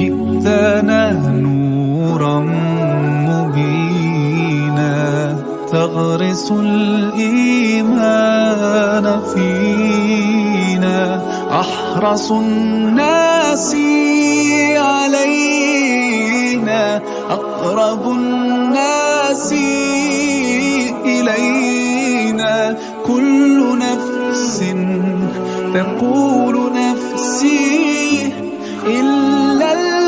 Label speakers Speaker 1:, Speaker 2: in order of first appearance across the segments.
Speaker 1: جئتنا نورا مبينا تغرس الإيمان فينا أحرص الناس علينا أقرب الناس إلينا كل نفس تقول نفسي إلا الحبيب.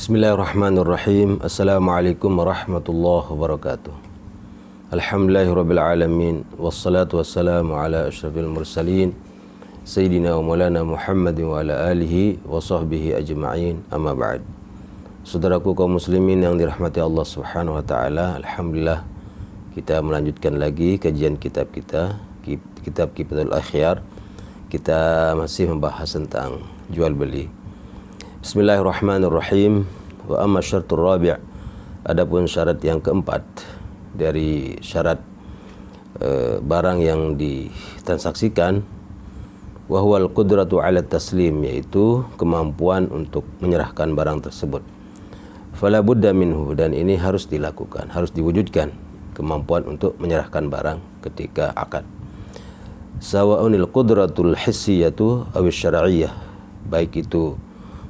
Speaker 2: Bismillahirrahmanirrahim. Assalamualaikum warahmatullahi wabarakatuh. Alhamdulillahirabbil alamin wassalatu wassalamu ala asyrafil mursalin sayyidina wa maulana Muhammadin wa ala alihi wa sahbihi ajma'in. Amma ba'd. Saudaraku kaum muslimin yang dirahmati Allah Subhanahu wa taala, alhamdulillah kita melanjutkan lagi kajian kitab kita, kitab Kifatul Akhyar. Kita masih membahas tentang jual beli. Bismillahirrahmanirrahim. Wa amma syartur rabi', adapun syarat yang keempat dari syarat barang yang ditransaksikan, wa huwal qudratu 'ala taslim, yaitu kemampuan untuk menyerahkan barang tersebut. Fala budda minhu, dan ini harus dilakukan, harus diwujudkan kemampuan untuk menyerahkan barang ketika akad. Sawa'unil qudratul hissiyatu awis syar'iyyah, baik itu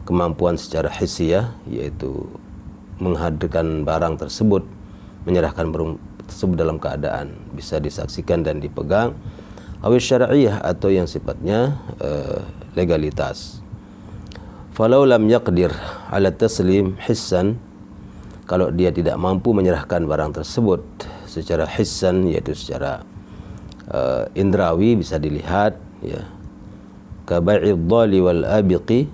Speaker 2: kemampuan secara hissiyah, yaitu menghadirkan barang tersebut, menyerahkan barang tersebut dalam keadaan bisa disaksikan dan dipegang, awis syar'iyyah, atau yang sifatnya legalitas. Falau lam yaqdir ala taslim hissan, kalau dia tidak mampu menyerahkan barang tersebut secara hissan, yaitu secara indrawi, bisa dilihat, ya, ka bai'id dhali wal abiqi,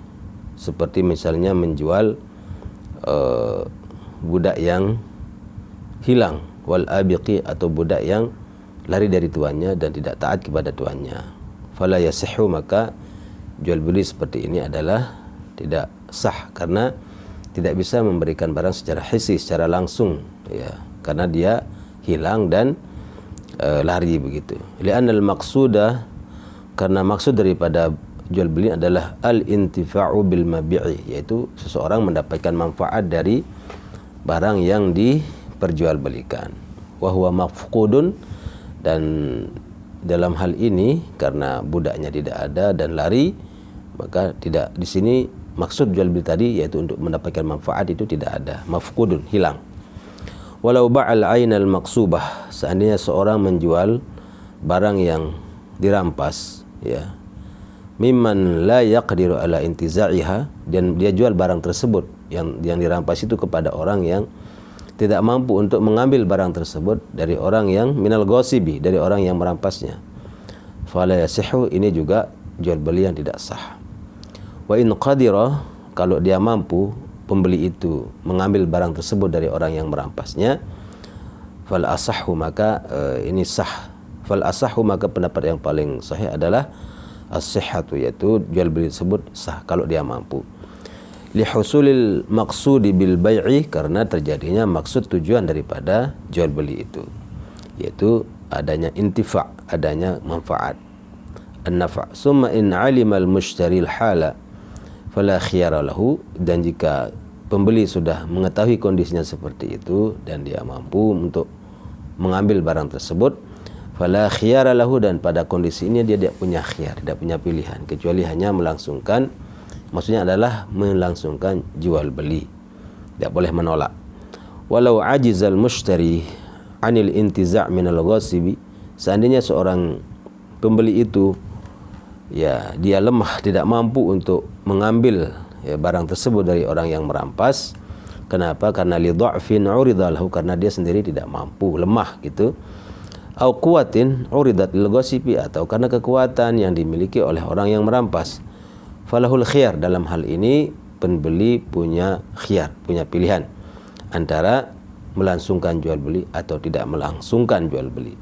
Speaker 2: seperti misalnya menjual budak yang hilang, wal abiqi, atau budak yang lari dari tuannya dan tidak taat kepada tuannya. Fala yasihhu, maka jual beli seperti ini adalah tidak sah, karena tidak bisa memberikan barang secara hissi, secara langsung, ya, karena dia hilang dan lari begitu. Li'annal maqsuda, karena maksud daripada jual beli adalah al-intifa'u bil mabi'i, yaitu seseorang mendapatkan manfaat dari barang yang diperjualbelikan. Wa huwa mafqudun, dan dalam hal ini karena budaknya tidak ada dan lari, maka tidak, di sini maksud jual beli tadi yaitu untuk mendapatkan manfaat itu tidak ada, mafqudun, hilang. Walau ba'al ainal maqsubah, seandainya seorang menjual barang yang dirampas, ya, mimman la yaqdiru ala intiza'iha, dan dia jual barang tersebut yang dirampas itu kepada orang yang tidak mampu untuk mengambil barang tersebut dari orang yang minal ghasibi, dari orang yang merampasnya. Fala yasihhu, ini juga jual beli yang tidak sah. Wa in qadira, kalau dia mampu, pembeli itu mengambil barang tersebut dari orang yang merampasnya, fal asahhu, maka ini sah. Fal asahhu, maka pendapat yang paling sahih adalah as-sihhatu, yaitu jual beli tersebut sah kalau dia mampu. Li husulil maqsudi bil bai'i, karena terjadinya maksud tujuan daripada jual beli itu, yaitu adanya intifa', adanya manfaat, an-nafa'. Summa in 'alima al-mushtari al-hala fala khiyara lahu, dan jika pembeli sudah mengetahui kondisinya seperti itu dan dia mampu untuk mengambil barang tersebut, fala khiyara lahu, dan pada kondisi ini dia tidak punya khiyar, tidak punya pilihan, kecuali hanya melangsungkan, maksudnya adalah melangsungkan jual beli, tidak boleh menolak. Walau ajizal mushtari anil intiza' minal ghasibi, seandainya seorang pembeli itu, ya, dia lemah, tidak mampu untuk mengambil, ya, barang tersebut dari orang yang merampas. Kenapa? Karena li dha'fin urida lahu, karena dia sendiri tidak mampu, lemah gitu. Au quwwatin uridat lil ghasibi, atau karena kekuatan yang dimiliki oleh orang yang merampas. Falahul khiyar, dalam hal ini pembeli punya khiyar, punya pilihan antara melangsungkan jual beli atau tidak melangsungkan jual beli.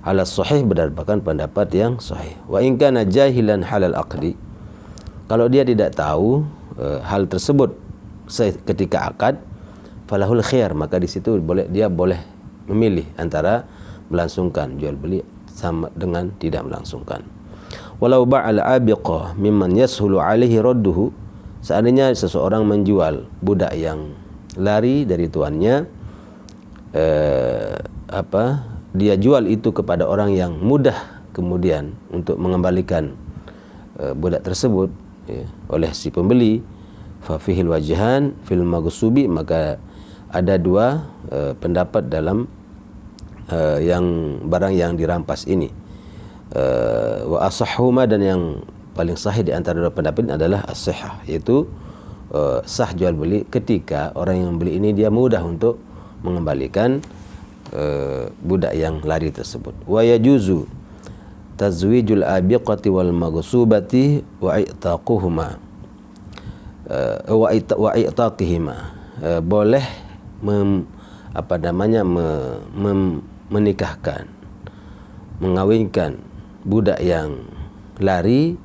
Speaker 2: Ala sahih, berdasarkan pendapat yang sahih. Wa in kana jahilan halal aqdi, kalau dia tidak tahu hal tersebut ketika akad, falahul khiyar, maka di situ dia boleh memilih antara melangsungkan jual beli sama dengan tidak melangsungkan. Walau ba'al abiqah mimman yashulu alaihi radduhu, seandainya seseorang menjual budak yang lari dari tuannya, dia jual itu kepada orang yang mudah kemudian untuk mengembalikan budak tersebut oleh si pembeli, fa fihil wajhan fil maghsubi, maka ada dua pendapat dalam yang barang yang dirampas ini. Wa asahhuma, dan yang paling sahih di antara dua pendapat ini adalah as-sihah, yaitu sah jual beli ketika orang yang beli ini dia mudah untuk mengembalikan budak yang lari tersebut. Wa yajuzu tazwijul abiqati wal maghsubati wa i'taquhuma wa i'taqihima, boleh menikahkan, mengawinkan budak yang lari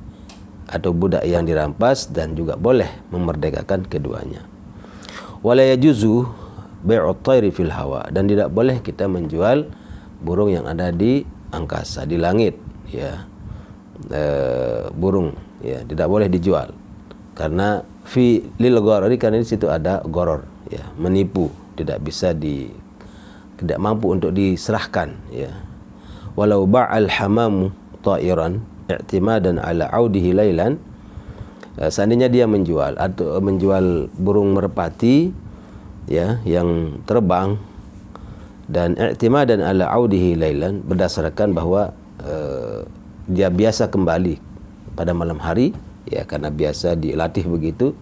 Speaker 2: atau budak yang dirampas, dan juga boleh memerdekakan keduanya. Wala yajuzu bai'ut thairi fil hawa, dan tidak boleh kita menjual burung yang ada di angkasa, di langit, ya. Burung, ya, tidak boleh dijual karena fi lil gharari, karena di situ ada gharar, ya, menipu, tidak mampu untuk diserahkan, ya. Walau ba'al hamamu ta'iran i'timadan ala audihi lailan, seandainya dia menjual atau menjual burung merpati, ya, yang terbang, dan i'timadan ala audihi lailan, berdasarkan bahwa dia biasa kembali pada malam hari, ya, karena biasa dilatih begitu,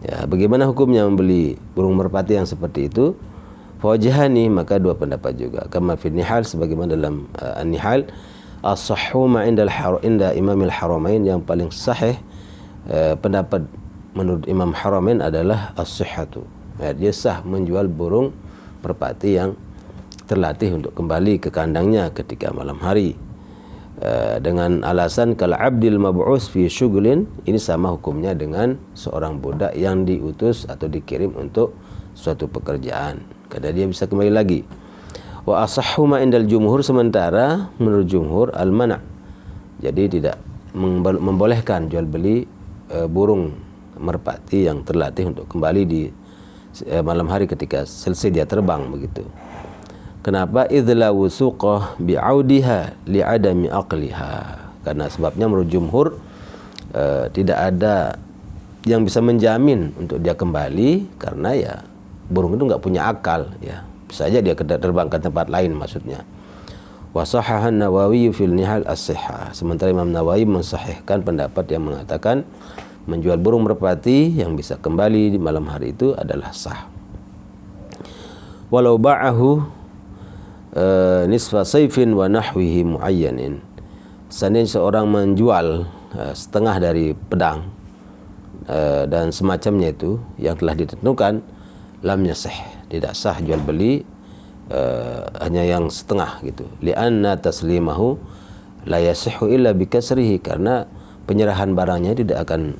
Speaker 2: ya. Bagaimana hukumnya membeli burung merpati yang seperti itu? Fawajhani, maka dua pendapat juga. Kama fi nihal, sebagaimana dalam an-nihal, as-sahhu ma inda Imam al-Haramain, yang paling sahih pendapat menurut Imam Haramain adalah as-sihhatu, ya, dia sah menjual burung merpati yang terlatih untuk kembali ke kandangnya ketika malam hari, dengan alasan kal abdil mab'us fi syughlin, ini sama hukumnya dengan seorang budak yang diutus atau dikirim untuk suatu pekerjaan, karena dia bisa kembali lagi. Wa asahhu ma indal jumhur, sementara menurut jumhur al-mana', jadi tidak membolehkan jual beli burung merpati yang terlatih untuk kembali di malam hari ketika selesai dia terbang, begitu. Kenapa? Idzla wusuqah bi'audiha li'adami aqliha, karena sebabnya menurut jumhur tidak ada yang bisa menjamin untuk dia kembali, karena ya burung itu nggak punya akal, ya, bisa saja dia terbang ke tempat lain, maksudnya. Wa sahahan Nawawi fil nihal as-sihah, sementara Imam Nawawi mensahihkan pendapat yang mengatakan menjual burung merpati yang bisa kembali di malam hari itu adalah sah. Walau ba'ahu nisfa sayfin wa nahwihi muayyanin, seandainya seorang menjual setengah dari pedang dan semacamnya itu yang telah ditentukan, lam yasih, tidak sah jual beli hanya yang setengah gitu. Li'anna taslimahu la yasihhu illa bikasrihi, karena penyerahan barangnya tidak akan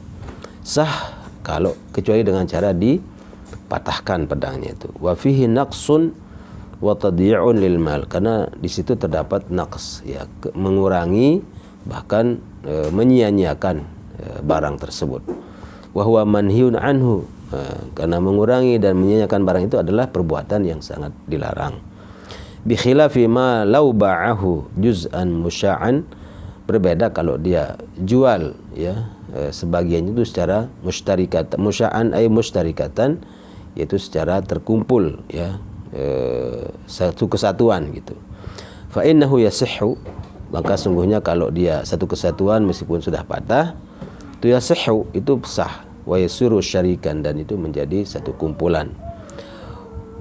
Speaker 2: sah kalau kecuali dengan cara dipatahkan pedangnya itu. Wa fihi naqsun wa tadyi'un lil mal, karena di situ terdapat naqs, ya, mengurangi bahkan menyia-nyiakan barang tersebut. Wa huwa manhiyun anhu, karena mengurangi dan menyia-nyiakan barang itu adalah perbuatan yang sangat dilarang. Bi khilafi ma law ba'ahu juz'an musya'an, berbeda kalau dia jual, ya, sebagian itu secara mustarikatan, musya'an ay mustarikatan, yaitu secara terkumpul, ya, satu kesatuan gitu. Fa innahu yasihhu, maka sungguhnya kalau dia satu kesatuan meskipun sudah patah, itu yasihhu, itu sah. Wa yasiru syarikan, dan itu menjadi satu kumpulan.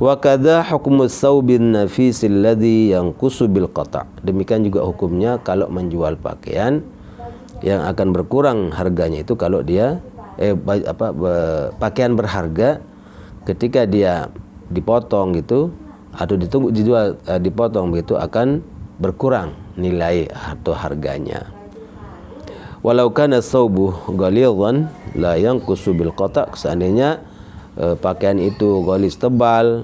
Speaker 2: Wa kadza hukmus saubin nafis alladhi yanqusu bil qata', demikian juga hukumnya kalau menjual pakaian yang akan berkurang harganya itu kalau dia pakaian berharga ketika dia dipotong gitu atau dijual dipotong begitu akan berkurang nilai atau harganya. Walau kana thawbu ghalidhan la yanqusu bil qata', seandainya pakaian itu ghalis, tebal,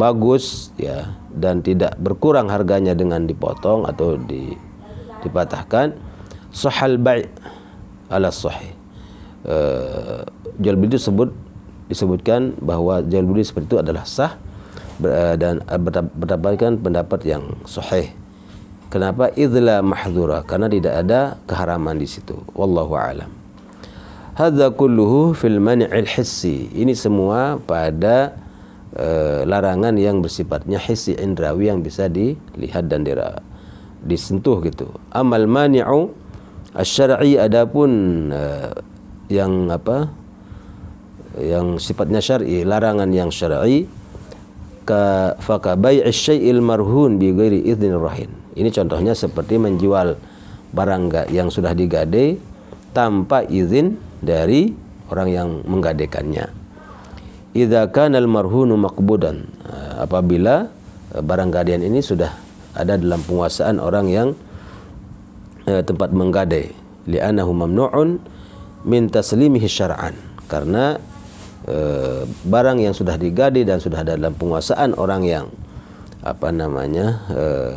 Speaker 2: bagus, ya, dan tidak berkurang harganya dengan dipotong atau dipatahkan, sahal bai' ala sahih. Jual beli disebutkan bahwa jual beli seperti itu adalah sah dan berdasarkan pendapat yang sahih. Kenapa? Idla mahdhura, karena tidak ada keharaman di situ. Wallahu a'lam. Hadza kulluhu fil mani'il hissi. Ini semua pada larangan yang bersifatnya hissi, indrawi, yang bisa dilihat dan disentuh gitu. Amal mani'u asy-syar'i, adapun yang yang sifatnya syar'i, larangan yang syar'i, fa bai'i syai'il marhun bi ghairi idznir rahin. Ini contohnya seperti menjual barang yang sudah digade tanpa izin dari orang yang menggadekannya. Idza kana al-marhunu maqbudan, apabila barang gadean ini sudah ada dalam penguasaan orang yang tempat menggade, li'annahu mamnu'un min taslimihi syar'an, karena barang yang sudah digade dan sudah ada dalam penguasaan orang yang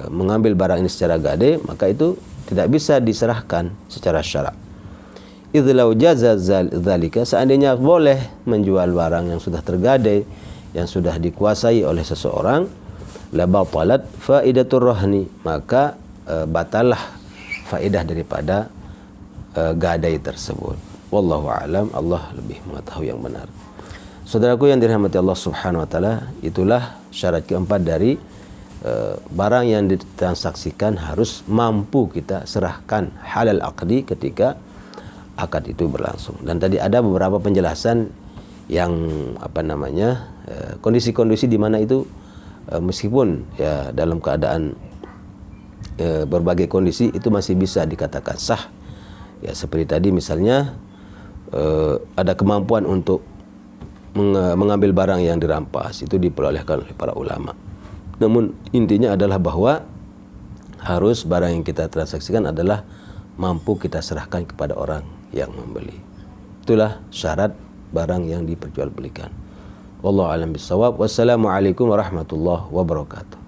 Speaker 2: mengambil barang ini secara gade, maka itu tidak bisa diserahkan secara syarak. Idz law jaza dzalika, seandainya boleh menjual barang yang sudah tergade, yang sudah dikuasai oleh seseorang, la batalat faidatur rahni, maka batalah faedah daripada gadai tersebut. Wallahu a'lam, Allah lebih mengetahui yang benar. Saudaraku yang dirahmati Allah Subhanahu wa taala, itulah syarat keempat dari barang yang ditransaksikan harus mampu kita serahkan halal aqdi ketika akad itu berlangsung. Dan tadi ada beberapa penjelasan yang kondisi-kondisi di mana itu meskipun ya dalam keadaan berbagai kondisi itu masih bisa dikatakan sah. Ya seperti tadi misalnya ada kemampuan untuk mengambil barang yang dirampas, itu diperolehkan oleh para ulama. Namun intinya adalah bahwa harus barang yang kita transaksikan adalah mampu kita serahkan kepada orang yang membeli. Itulah syarat barang yang diperjualbelikan. Wallahu a'lam bishawab. Wassalamualaikum warahmatullahi wabarakatuh.